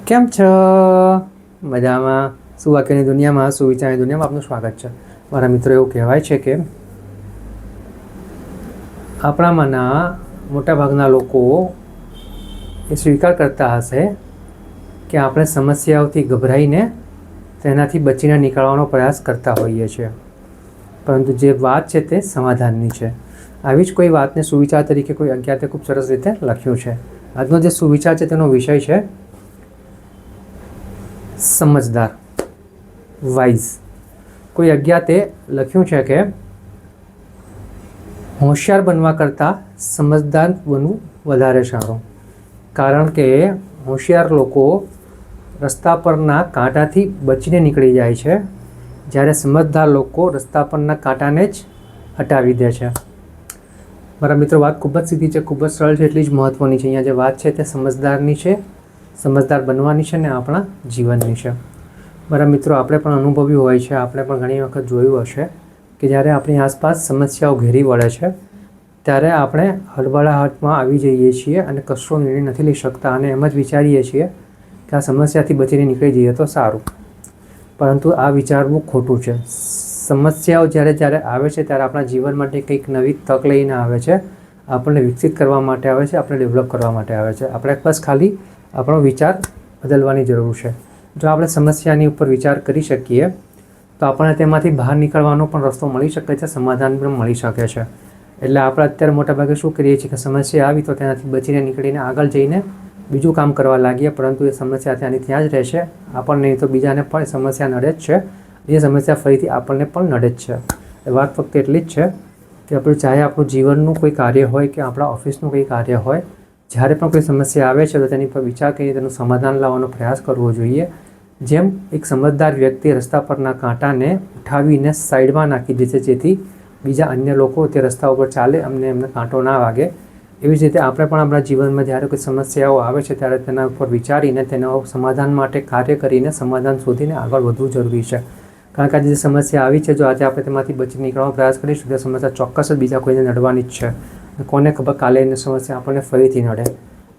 કેમ છો? મજામાં? સુવાક્યની દુનિયામાં, સુવિચારની દુનિયામાં આપનું સ્વાગત છે. મારા મિત્રો, એવું કહેવાય છે કે આપણામાંના મોટાભાગના લોકો એ સ્વીકાર કરતા હશે કે આપણે સમસ્યાઓથી ગભરાઈને તેનાથી બચીને નીકળવાનો પ્રયાસ કરતા હોઈએ છીએ, પરંતુ જે વાત છે તે સમાધાનની છે. આવી જ કોઈ વાતને સુવિચાર તરીકે કોઈ અજ્ઞાતે ખૂબ સરસ રીતે લખ્યું છે. આજનો જે સુવિચાર છે તેનો વિષય છે સમજદાર, વાઇઝ. કોઈ અજ્ઞાતે લખ્યું છે કે હોશિયાર બનવા કરતાં સમજદાર બનવું વધારે સારું, કારણ કે હોશિયાર લોકો રસ્તા પરના કાંટાથી બચીને નીકળી જાય છે, જ્યારે સમજદાર લોકો રસ્તા પરના કાંટાને જ હટાવી દે છે. મારા મિત્રો, વાત ખૂબ જ સીધી છે, ખૂબ જ સરળ છે, એટલી જ મહત્ત્વની છે. અહીંયા જે વાત છે તે સમજદારની છે, સમજદાર બનવાની છે ને આપણા જીવનની છે. મારા મિત્રો, આપણે પણ અનુભવ્યું હોય છે, આપણે પણ ઘણી વખત જોયું હશે કે જ્યારે આપણી આસપાસ સમસ્યાઓ ઘેરી વળે છે ત્યારે આપણે હળબળાહટમાં આવી જઈએ છીએ અને કશો નિર્ણય નથી લઈ શકતા અને એમ જ વિચારીએ છીએ કે આ સમસ્યાથી બચીને નીકળી જઈએ તો સારું. પરંતુ આ વિચારવું ખોટું છે. સમસ્યાઓ જ્યારે આવે છે ત્યારે આપણા જીવન માટે કંઈક નવી તક લઈને આવે છે, આપણને વિકસિત કરવા માટે આવે છે, આપણે ડેવલપ કરવા માટે આવે છે. આપણે બસ ખાલી આપણો વિચાર બદલવાની જરૂર છે. જો આપણે સમસ્યાની ઉપર વિચાર કરી શકીએ તો આપણને તેમાંથી બહાર નીકળવાનો પણ રસ્તો મળી શકે છે, સમાધાન પણ મળી શકે છે. એટલે આપણે અત્યારે મોટાભાગે શું કરીએ છીએ કે સમસ્યા આવી તો તેનાથી બચીને નીકળીને આગળ જઈને બીજું કામ કરવા લાગીએ, પરંતુ એ સમસ્યા ત્યાંની ત્યાં જ રહેશે. આપણને નહીં તો બીજાને પણ એ સમસ્યા નડે જ છે. એ સમસ્યા ફરીથી આપણને પણ નડે જ છે. એ વાત ફક્ત એટલી જ છે કે આપણે ચાહે આપણું જીવનનું કોઈ કાર્ય હોય કે આપણા ઓફિસનું કોઈ કાર્ય હોય, જ્યારે પણ કોઈ સમસ્યા આવે છે તો તેની પર વિચાર કરીને તેનું સમાધાન લાવવાનો પ્રયાસ કરવો જોઈએ. જેમ એક સમજદાર વ્યક્તિ રસ્તા પરના કાંટાને ઉઠાવીને સાઈડમાં નાખી દે છે જેથી બીજા અન્ય લોકો તે રસ્તા ઉપર ચાલે અને એમને કાંટો ના વાગે, એવી જ રીતે આપણે પણ આપણા જીવનમાં જ્યારે કોઈ સમસ્યાઓ આવે છે ત્યારે તેના ઉપર વિચારીને તેના સમાધાન માટે કાર્ય કરીને સમાધાન શોધીને આગળ વધવું જરૂરી છે. કારણ કે આજે જે સમસ્યા આવી છે, જો આજે આપણે તેમાંથી બચી નીકળવાનો પ્રયાસ કરીશું તો સમસ્યા ચોક્કસ જ બીજા કોઈને નડવાની જ છે. કોને ખબર કાલે એની સમસ્યા આપણને ફરીથી નડે.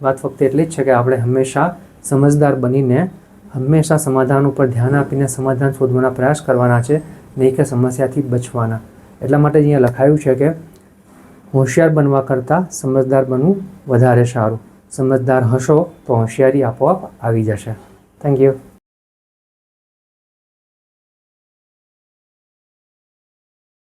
વાત ફક્ત એટલી જ છે કે આપણે હંમેશા સમજદાર બનીને હંમેશા સમાધાન ઉપર ધ્યાન આપીને સમાધાન શોધવાના પ્રયાસ કરવાના છે, નહીં કે સમસ્યાથી બચવાના. એટલા માટે અહીંયા લખાયું છે કે હોશિયાર બનવા કરતાં સમજદાર બનવું વધારે સારું. સમજદાર હશો તો હોશિયારી આપોઆપ આવી જશે. Thank you.